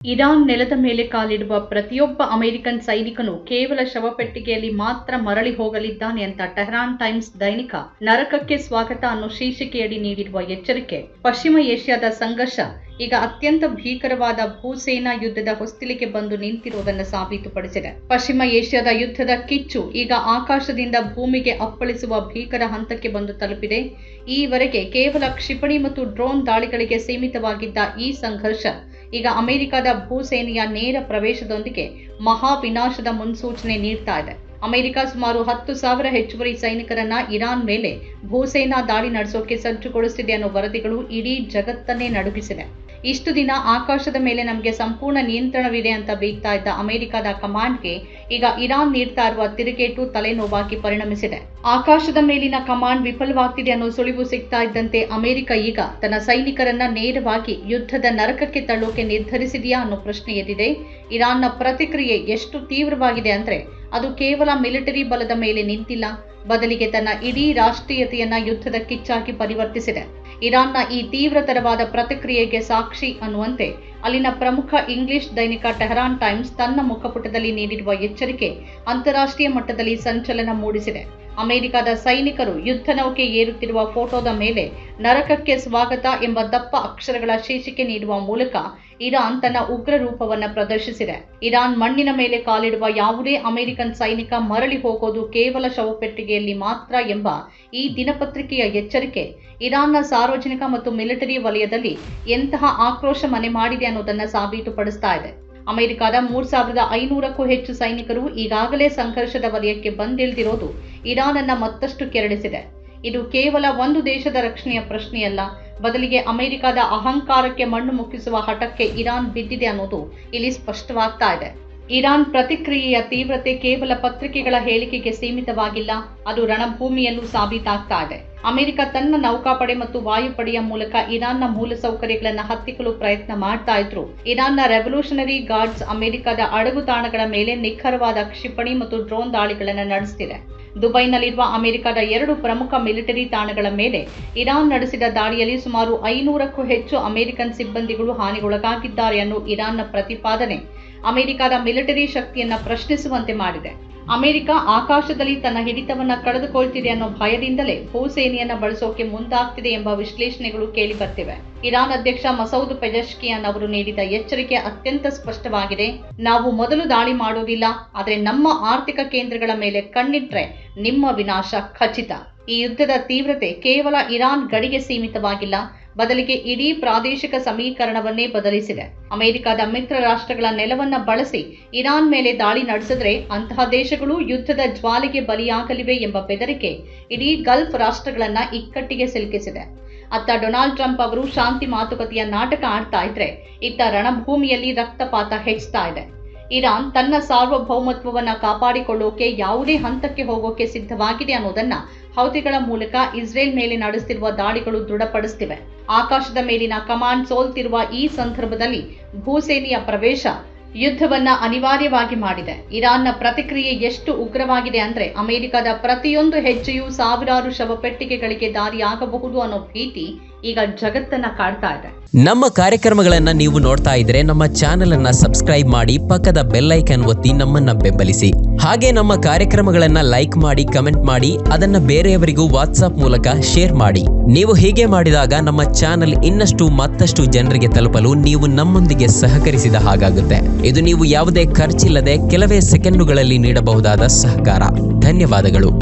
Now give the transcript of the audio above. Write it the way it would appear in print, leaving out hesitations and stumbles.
Iran ನೆಲದ ಮೇಲೆ ಕಾಲಿಡುವ ಪ್ರತಿಯೊಬ್ಬ ಅಮೆರಿಕನ್ ಸೈನಿಕನು ಕೇವಲ ಶವಪೆಟ್ಟಿಗೆಯಲ್ಲಿ ಮಾತ್ರ ಮರಳಿ ಹೋಗಲಿದ್ದಾನೆ ಅಂತ ಟೆಹರಾನ್ ಟೈಮ್ಸ್ ದೈನಿಕ ನರಕಕ್ಕೆ ಸ್ವಾಗತ ಅನ್ನೋ ಶೀರ್ಷಿಕೆಯಡಿ ನೀಡಿರುವ ಎಚ್ಚರಿಕೆ ಪಶ್ಚಿಮ ಏಷ್ಯಾದ ಸಂಘರ್ಷ ಈಗ ಅತ್ಯಂತ ಭೀಕರವಾದ ಭೂಸೇನಾ ಯುದ್ಧದ ಹೊಸ್ತಿಲಿಗೆ ಬಂದು ನಿಂತಿರುವುದನ್ನು ಸಾಬೀತುಪಡಿಸಿದೆ. ಪಶ್ಚಿಮ ಏಷ್ಯಾದ ಯುದ್ಧದ ಕಿಚ್ಚು ಈಗ ಆಕಾಶದಿಂದ ಭೂಮಿಗೆ ಅಪ್ಪಳಿಸುವ ಭೀಕರ ಹಂತಕ್ಕೆ ಬಂದು ತಲುಪಿದೆ. ಈವರೆಗೆ ಕೇವಲ ಕ್ಷಿಪಣಿ ಮತ್ತು ಡ್ರೋನ್ ದಾಳಿಗಳಿಗೆ ಸೀಮಿತವಾಗಿದ್ದ ಈ ಸಂಘರ್ಷ ಈಗ ಅಮೆರಿಕದ ಭೂಸೇನೆಯ ನೇರ ಪ್ರವೇಶದೊಂದಿಗೆ ಮಹಾ ವಿನಾಶದ ಮುನ್ಸೂಚನೆ ನೀಡ್ತಾ ಇದೆ. ಅಮೆರಿಕ ಸುಮಾರು 10,000 ಹೆಚ್ಚುವರಿ ಸೈನಿಕರನ್ನ ಇರಾನ್ ಮೇಲೆ ಭೂಸೇನಾ ದಾಳಿ ನಡೆಸೋಕೆ ಸಜ್ಜುಗೊಳಿಸಿದೆ ಅನ್ನೋ ವರದಿಗಳು ಇಡೀ ಜಗತ್ತನ್ನೇ ನಡುಗಿಸಿದೆ. ಇಷ್ಟು ದಿನ ಆಕಾಶದ ಮೇಲೆ ನಮಗೆ ಸಂಪೂರ್ಣ ನಿಯಂತ್ರಣವಿದೆ ಅಂತ ಬೀಗ್ತಾ ಇದ್ದ ಅಮೆರಿಕದ ಕಮಾಂಡ್ಗೆ ಈಗ ಇರಾನ್ ನೀಡ್ತಾ ಇರುವ ತಿರುಗೇಟು ತಲೆನೋವಾಗಿ ಪರಿಣಮಿಸಿದೆ. ಆಕಾಶದ ಮೇಲಿನ ಕಮಾಂಡ್ ವಿಫಲವಾಗ್ತಿದೆ ಅನ್ನೋ ಸುಳಿವು ಸಿಗ್ತಾ ಇದ್ದಂತೆ ಅಮೆರಿಕ ಈಗ ತನ್ನ ಸೈನಿಕರನ್ನ ನೇರವಾಗಿ ಯುದ್ಧದ ನರಕಕ್ಕೆ ತಳ್ಳೋಕೆ ನಿರ್ಧರಿಸಿದೆಯಾ ಅನ್ನೋ ಪ್ರಶ್ನೆ ಎದ್ದಿದೆ. ಇರಾನ್ನ ಪ್ರತಿಕ್ರಿಯೆ ಎಷ್ಟು ತೀವ್ರವಾಗಿದೆ ಅಂದ್ರೆ ಅದು ಕೇವಲ ಮಿಲಿಟರಿ ಬಲದ ಮೇಲೆ ನಿಂತಿಲ್ಲ, ಬದಲಿಗೆ ತನ್ನ ಇಡೀ ರಾಷ್ಟ್ರೀಯತೆಯನ್ನ ಯುದ್ಧದ ಕಿಚ್ಚಾಗಿ ಪರಿವರ್ತಿಸಿದೆ. ಇರಾನ್ನ ಈ ತೀವ್ರತರವಾದ ಪ್ರತಿಕ್ರಿಯೆಗೆ ಸಾಕ್ಷಿ ಅನ್ನುವಂತೆ ಅಲ್ಲಿನ ಪ್ರಮುಖ ಇಂಗ್ಲಿಷ್ ದೈನಿಕ ಟೆಹರಾನ್ ಟೈಮ್ಸ್ ತನ್ನ ಮುಖಪುಟದಲ್ಲಿ ನೀಡಿರುವ ಎಚ್ಚರಿಕೆ ಅಂತಾರಾಷ್ಟ್ರೀಯ ಮಟ್ಟದಲ್ಲಿ ಸಂಚಲನ ಮೂಡಿಸಿದೆ. ಅಮೆರಿಕದ ಸೈನಿಕರು ಯುದ್ಧ ನೌಕೆ ಏರುತ್ತಿರುವ ಫೋಟೋದ ಮೇಲೆ ನರಕಕ್ಕೆ ಸ್ವಾಗತ ಎಂಬ ದಪ್ಪ ಅಕ್ಷರಗಳ ಶೀರ್ಷಿಕೆ ನೀಡುವ ಮೂಲಕ ಇರಾನ್ ತನ್ನ ಉಗ್ರ ರೂಪವನ್ನು ಪ್ರದರ್ಶಿಸಿದೆ. ಇರಾನ್ ಮಣ್ಣಿನ ಮೇಲೆ ಕಾಲಿಡುವ ಯಾವುದೇ ಅಮೆರಿಕನ್ ಸೈನಿಕ ಮರಳಿ ಹೋಗೋದು ಕೇವಲ ಶವಪೆಟ್ಟಿಗೆಯಲ್ಲಿ ಮಾತ್ರ ಎಂಬ ಈ ದಿನಪತ್ರಿಕೆಯ ಎಚ್ಚರಿಕೆ ಇರಾನ್ನ ಸಾರ್ವಜನಿಕ ಮತ್ತು ಮಿಲಿಟರಿ ವಲಯದಲ್ಲಿ ಎಂತಹ ಆಕ್ರೋಶ ಮನೆ ಮಾಡಿದೆ ಅನ್ನೋದನ್ನು ಸಾಬೀತುಪಡಿಸ್ತಾ ಇದೆ. ಅಮೆರಿಕದ 3,500ಕ್ಕೂ ಹೆಚ್ಚು ಸೈನಿಕರು ಈಗಾಗಲೇ ಸಂಘರ್ಷದ ವಲಯಕ್ಕೆ ಬಂದಿಳಿದಿರೋದು ಇರಾನ್ ಅನ್ನ ಮತ್ತಷ್ಟು ಕೆರಳಿಸಿದೆ. ಇದು ಕೇವಲ ಒಂದು ದೇಶದ ರಕ್ಷಣೆಯ ಪ್ರಶ್ನೆಯಲ್ಲ, ಬದಲಿಗೆ ಅಮೆರಿಕದ ಅಹಂಕಾರಕ್ಕೆ ಮಣ್ಣು ಮುಕ್ಕಿಸುವ ಹಠಕ್ಕೆ ಇರಾನ್ ಬಿದ್ದಿದೆ ಅನ್ನೋದು ಇಲ್ಲಿ ಸ್ಪಷ್ಟವಾಗ್ತಾ ಇದೆ. ಇರಾನ್ ಪ್ರತಿಕ್ರಿಯೆಯ ತೀವ್ರತೆ ಕೇವಲ ಪತ್ರಿಕೆಗಳ ಹೇಳಿಕೆಗೆ ಸೀಮಿತವಾಗಿಲ್ಲ, ಅದು ರಣಭೂಮಿಯಲ್ಲೂ ಸಾಬೀತಾಗ್ತಾ ಇದೆ. ಅಮೆರಿಕ ತನ್ನ ನೌಕಾಪಡೆ ಮತ್ತು ವಾಯುಪಡೆಯ ಮೂಲಕ ಇರಾನ್ನ ಮೂಲಸೌಕರ್ಯಗಳನ್ನು ಹತ್ತಿಕ್ಕಲು ಪ್ರಯತ್ನ ಮಾಡ್ತಾ ಇದ್ರು. ಇರಾನ್ನ ರೆವಲ್ಯೂಷನರಿ ಗಾರ್ಡ್ಸ್ ಅಮೆರಿಕದ ಅಡಗುತಾಣಗಳ ಮೇಲೆ ನಿಖರವಾದ ಕ್ಷಿಪಣಿ ಮತ್ತು ಡ್ರೋನ್ ದಾಳಿಗಳನ್ನು ನಡೆಸುತ್ತಿದೆ. ದುಬೈನಲ್ಲಿರುವ ಅಮೆರಿಕದ 2 ಪ್ರಮುಖ ಮಿಲಿಟರಿ ತಾಣಗಳ ಮೇಲೆ ಇರಾನ್ ನಡೆಸಿದ ದಾಳಿಯಲ್ಲಿ ಸುಮಾರು 500ಕ್ಕೂ ಹೆಚ್ಚು ಅಮೆರಿಕನ್ ಸಿಬ್ಬಂದಿಗಳು ಹಾನಿಗೊಳಗಾಗಿದ್ದಾರೆ ಅನ್ನೋ ಇರಾನ್ನ ಪ್ರತಿಪಾದನೆ ಅಮೆರಿಕದ ಮಿಲಿಟರಿ ಶಕ್ತಿಯನ್ನ ಪ್ರಶ್ನಿಸುವಂತೆ ಮಾಡಿದೆ. ಅಮೆರಿಕ ಆಕಾಶದಲ್ಲಿ ತನ್ನ ಹಿಡಿತವನ್ನ ಕಳೆದುಕೊಳ್ತಿದೆ ಅನ್ನೋ ಭಯದಿಂದಲೇ ಭೂಸೇನೆಯನ್ನ ಬಳಸೋಕೆ ಮುಂದಾಗ್ತಿದೆ ಎಂಬ ವಿಶ್ಲೇಷಣೆಗಳು ಕೇಳಿ ಬರ್ತಿವೆ. ಇರಾನ್ ಅಧ್ಯಕ್ಷ ಮಸೌದ್ ಪೆಜೆಶ್ಕಿಯಾನ್ ಅವರು ನೀಡಿದ ಎಚ್ಚರಿಕೆ ಅತ್ಯಂತ ಸ್ಪಷ್ಟವಾಗಿದೆ. ನಾವು ಮೊದಲು ದಾಳಿ ಮಾಡೋದಿಲ್ಲ, ಆದರೆ ನಮ್ಮ ಆರ್ಥಿಕ ಕೇಂದ್ರಗಳ ಮೇಲೆ ಕಣ್ಣಿಟ್ರೆ ನಿಮ್ಮ ವಿನಾಶ ಖಚಿತ. ಈ ಯುದ್ಧದ ತೀವ್ರತೆ ಕೇವಲ ಇರಾನ್ ಗಡಿಗೆ ಸೀಮಿತವಾಗಿಲ್ಲ, ಬದಲಿಗೆ ಇಡೀ ಪ್ರಾದೇಶಿಕ ಸಮೀಕರಣವನ್ನೇ ಬದಲಿಸಿದೆ. ಅಮೆರಿಕದ ಮಿತ್ರ ರಾಷ್ಟ್ರಗಳ ನೆಲವನ್ನ ಬಳಸಿ ಇರಾನ್ ಮೇಲೆ ದಾಳಿ ನಡೆಸಿದ್ರೆ ಅಂತಹ ದೇಶಗಳು ಯುದ್ಧದ ಜ್ವಾಲೆಗೆ ಬಲಿಯಾಗಲಿವೆ ಎಂಬ ಬೆದರಿಕೆ ಇಡೀ ಗಲ್ಫ್ ರಾಷ್ಟ್ರಗಳನ್ನ ಇಕ್ಕಟ್ಟಿಗೆ ಸಿಲುಕಿಸಿದೆ. ಅತ್ತ ಡೊನಾಲ್ಡ್ ಟ್ರಂಪ್ ಅವರು ಶಾಂತಿ ಮಾತುಕತೆಯ ನಾಟಕ ಆಡ್ತಾ ಇದ್ರೆ, ಇತ್ತ ರಣಭೂಮಿಯಲ್ಲಿ ರಕ್ತಪಾತ ಹೆಚ್ಚುತ್ತಾ ಇದೆ. ಇರಾನ್ ತನ್ನ ಸಾರ್ವಭೌಮತ್ವವನ್ನು ಕಾಪಾಡಿಕೊಳ್ಳೋಕೆ ಯಾವುದೇ ಹಂತಕ್ಕೆ ಹೋಗೋಕೆ ಸಿದ್ಧವಾಗಿದೆ ಅನ್ನೋದನ್ನ ಹೌತಿಗಳ ಮೂಲಕ ಇಸ್ರೇಲ್ ಮೇಲೆ ನಡೆಸುತ್ತಿರುವ ದಾಳಿಗಳು ದೃಢಪಡಿಸುತ್ತಿವೆ. ಆಕಾಶದ ಮೇಲಿನ ಕಮಾಂಡ್ ಸೋಲ್ತಿರುವ ಈ ಸಂದರ್ಭದಲ್ಲಿ ಭೂಸೇನೆಯ ಪ್ರವೇಶ ಯುದ್ಧವನ್ನ ಅನಿವಾರ್ಯವಾಗಿ ಮಾಡಿದೆ. ಇರಾನ್ನ ಪ್ರತಿಕ್ರಿಯೆ ಎಷ್ಟು ಉಗ್ರವಾಗಿದೆ ಅಂದ್ರೆ ಅಮೆರಿಕದ ಪ್ರತಿಯೊಂದು ಹೆಜ್ಜೆಯೂ ಸಾವಿರಾರು ಶವಪೆಟ್ಟಿಗೆಗಳಿಗೆ ದಾರಿಯಾಗಬಹುದು ಅನ್ನೋ ಭೀತಿ ಈಗ ಜಗತ್ತನ್ನ ಕಾಡ್ತಾ ಇದೆ. ನಮ್ಮ ಕಾರ್ಯಕ್ರಮಗಳನ್ನ ನೀವು ನೋಡ್ತಾ ಇದ್ರೆ ನಮ್ಮ ಚಾನೆಲ್ ಅನ್ನ ಸಬ್ಸ್ಕ್ರೈಬ್ ಮಾಡಿ, ಪಕ್ಕದ ಬೆಲ್ ಐಕಾನ್ ಒತ್ತಿ ನಮ್ಮನ್ನ ಬೆಂಬಲಿಸಿ. ಹಾಗೆ ನಮ್ಮ ಕಾರ್ಯಕ್ರಮಗಳನ್ನ ಲೈಕ್ ಮಾಡಿ, ಕಮೆಂಟ್ ಮಾಡಿ, ಅದನ್ನ ಬೇರೆಯವರಿಗೂ ವಾಟ್ಸ್ಆಪ್ ಮೂಲಕ ಶೇರ್ ಮಾಡಿ. ನೀವು ಹೀಗೆ ಮಾಡಿದಾಗ ನಮ್ಮ ಚಾನೆಲ್ ಇನ್ನಷ್ಟು ಮತ್ತಷ್ಟು ಜನರಿಗೆ ತಲುಪಲು ನೀವು ನಮ್ಮೊಂದಿಗೆ ಸಹಕರಿಸಿದ ಹಾಗಾಗುತ್ತೆ. ಇದು ನೀವು ಯಾವುದೇ ಖರ್ಚಿಲ್ಲದೆ ಕೆಲವೇ ಸೆಕೆಂಡುಗಳಲ್ಲಿ ನೀಡಬಹುದಾದ ಸಹಕಾರ. ಧನ್ಯವಾದಗಳು.